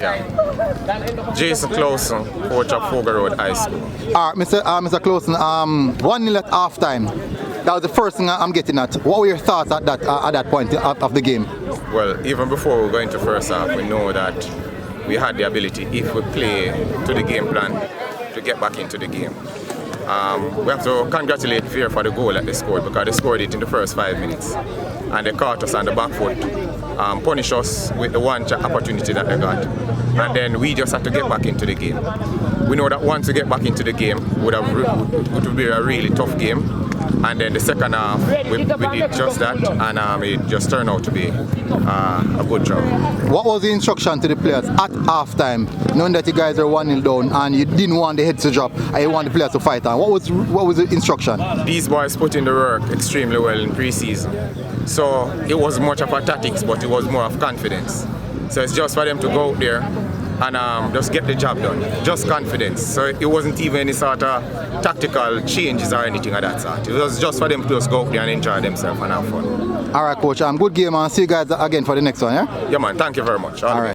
Yeah. Jason Clowsen, coach of Foga Road High School. All right, Mr. Clowsen, 1-0 at halftime. That was the first thing I'm getting at. What were your thoughts at that point of the game? Well, even before we go into first half, we know that we had the ability, if we play to the game plan, to get back into the game. We have to congratulate Vere for the goal that they scored, because they scored it in the first 5 minutes. And they caught us on the back foot, punish us with the one opportunity that they got. And then we just had to get back into the game. We know that once we get back into the game, it would be a really tough game. And then the second half, we did just that, and it just turned out to be a good job. What was the instruction to the players at halftime, knowing that you guys are 1-0 down and you didn't want the heads to drop and you want the players to fight on? What was the instruction? These boys put in the work extremely well in pre-season. So it wasn't much of a tactics, but it was more of confidence. So it's just for them to go out there and just get the job done. Just confidence. So it wasn't even any sort of tactical changes or anything of that sort. It was just for them to just go out there and enjoy themselves and have fun. All right, coach. Good game, and see you guys again for the next one, yeah? Yeah, man. Thank you very much. All right.